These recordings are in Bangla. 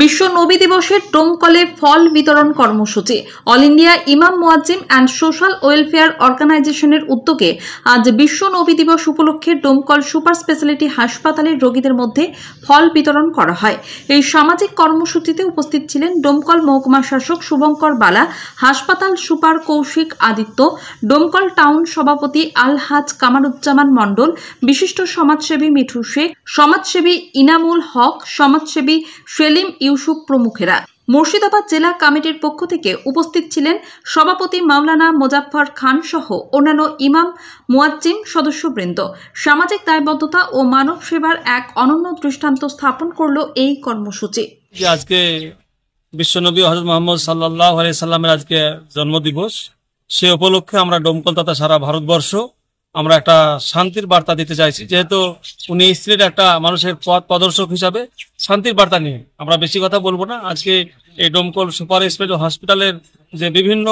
বিশ্ব নবী দিবসের ডোমকলে ফল বিতরণ কর্মসূচি অল ইন্ডিয়া ইমাম মুয়াজ্জিম অ্যান্ড সোশ্যাল ওয়েলফেয়ার অর্গানাইজেশনের উদ্যোগে আজ বিশ্ব নবী দিবস উপলক্ষে ডোমকল সুপার স্পেশালিটি হাসপাতালের রোগীদের মধ্যে ফল বিতরণ করা হয়। এই সামাজিক কর্মসূচিতে উপস্থিত ছিলেন ডোমকল মহকুমা শাসক শুভঙ্কর বালা, হাসপাতাল সুপার কৌশিক আদিত্য, ডোমকল টাউন সভাপতি আলহাজ কামারুজ্জামান মণ্ডল, বিশিষ্ট সমাজসেবী মিঠু শেখ, সমাজসেবী ইনামুল হক, সমাজসেবী সেলিম ইউসুফ প্রমুখেরা। মুর্শিদাবাদ জেলা কমিটির পক্ষ থেকে উপস্থিত ছিলেন সভাপতি মাওলানা মোজাফফর খান সহ অন্যান্য ইমাম মুয়াজ্জিম সদস্যবৃন্দ। সামাজিক দায়বদ্ধতা ও মানব সেবার এক অনন্য দৃষ্টান্ত স্থাপন করল এই কর্মসূচি। আজকে বিশ্বনবী হযরত মুহাম্মদ সাল্লাল্লাহু আলাইহি সাল্লামের আজকে জন্মদিবস, সে উপলক্ষে আমরা ডোমকল তথা সারা ভারতবর্ষ আমরা একটা শান্তির বার্তা দিতে চাইছি। যেহেতু উনি ইসলামের একটা মানুষের পথ প্রদর্শক হিসাবে শান্তির বার্তা নিয়ে আমরা বেশি কথা বলবো না। আজকে এই ডোমকল সুপার স্পেশালিটি হসপিটালের যে বিভিন্ন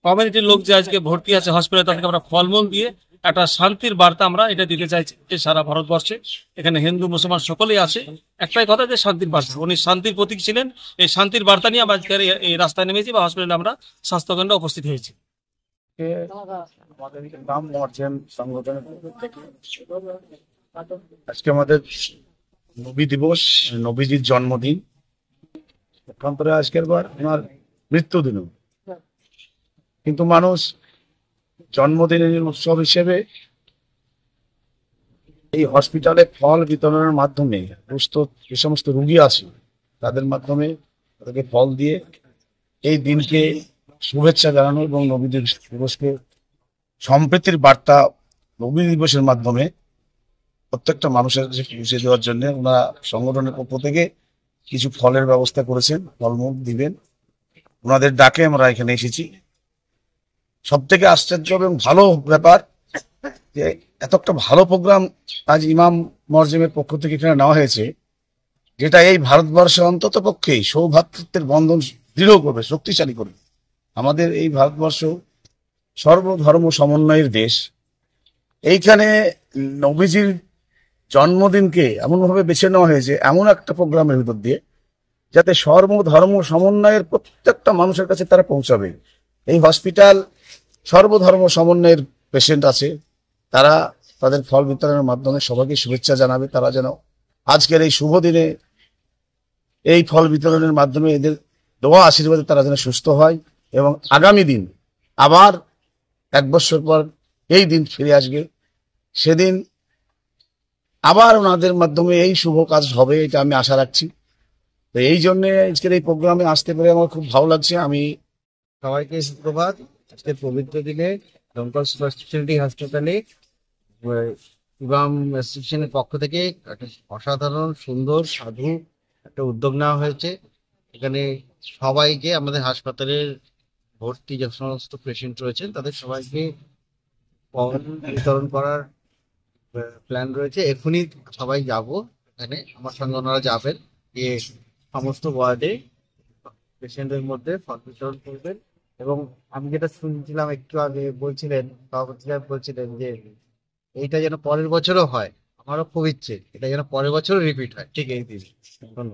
কমিউনিটির লোক যে আজকে ভর্তি আছে হসপিটালে, তাদেরকে আমরা ফলমূল দিয়ে একটা শান্তির বার্তা আমরা এটা দিতে চাইছি যে সারা ভারতবর্ষে এখানে হিন্দু মুসলমান সকলেই আছে, একটাই কথা যে শান্তির বার্তা। উনি শান্তির প্রতীক ছিলেন। এই শান্তির বার্তা নিয়ে আমরা আজকে এই রাস্তায় নেমেছি বা হসপিটালে আমরা স্বাস্থ্যকেন্দ্রে উপস্থিত হয়েছি। আজকে আমাদের নবী দিবস, নবীজির জন্মদিন, পক্ষান্তরে আজকের বার ওনার মৃত্যুদিনও, কিন্তু মানুষ জন্মদিনের উৎসব হিসেবে এই হসপিটালে ফল বিতরণের মাধ্যমে সুস্থ যে সমস্ত রোগী আছে তাদের মাধ্যমে তাদেরকে ফল দিয়ে এই দিনকে শুভেচ্ছা জানানো এবং নবী দিবসকে সম্প্রীতির বার্তা নবী দিবসের মাধ্যমে প্রত্যেকটা মানুষের কাছে পৌঁছে দেওয়ার জন্য ওনারা সংগঠনের পক্ষ থেকে কিছু ফলের ব্যবস্থা করেছেন, ফলমূল দিবেন। ওনাদের ডাকে আমরা এখানে এসেছি। সব থেকে আশ্চর্য এবং ভালো ব্যাপার যে এত একটা ভালো প্রোগ্রাম আজ ইমাম মুয়াজ্জিমের পক্ষ থেকে এখানে নেওয়া হয়েছে, যেটা এই ভারতবর্ষে অন্তত পক্ষেই সৌভ্রাতৃত্বের বন্ধন দৃঢ় করবে, শক্তিশালী করবে। আমাদের এই ভারতবর্ষ সর্বধর্ম সমন্বয়ের দেশ। এইখানে নবীজির জন্মদিনকে এমনভাবে বেছে নেওয়া হয়েছে এমন একটা প্রোগ্রামের ভিতর দিয়ে, যাতে সর্বধর্ম সমন্বয়ের প্রত্যেকটা মানুষের কাছে তারা পৌঁছাবে। এই হসপিটাল সর্বধর্ম সমন্বয়ের পেশেন্ট আছে, তারা তাদের ফল বিতরণের মাধ্যমে সবাইকে শুভেচ্ছা জানাবে। তারা যেন আজকের এই শুভ দিনে এই ফল বিতরণের মাধ্যমে এদের দোয়া আশীর্বাদে তারা যেন সুস্থ হয় এবং আগামী দিন আবার 1 বছর পর এই দিন ফিরে আসবে, সেদিন আবার ওনাদের মাধ্যমে এই শুভ কাজ হবে, এটা আমি আশা রাখছি। তো এই জন্যে আজকের এই প্রোগ্রামে আসতে পেরে আমার খুব ভালো লাগছে। আমি সবাইকে সুপ্রভাত। আজকের পবিত্র দিনে ডোমকল সুপার স্পেশালিটি হাসপাতালে ইমাম অ্যাসোসিয়েশনের পক্ষ থেকে একটা অসাধারণ সুন্দর সাধু একটা উদ্যোগ নেওয়া হয়েছে। এখানে সবাইকে, আমাদের হাসপাতালের ভর্তি যে সমস্ত পেশেন্ট রয়েছেন তাদের সবাইকে ফল বিতরণ করার প্ল্যান রয়েছে। এখনই সবাই যাব, এখানে আমার সঙ্গে ওনারা যাবেন, গিয়ে সমস্ত ওয়ার্ডে পেশেন্টের মধ্যে ফল বিতরণ করবেন। এবং আমি যেটা শুনছিলাম একটু আগে বলছিলেন, সভাপতি সাহেব বলছিলেন যে এইটা যেন পরের বছরও হয়। আমারও খুব ইচ্ছে এটা যেন পরের বছরও রিপিট হয় ঠিক এই দিন। ধন্যবাদ।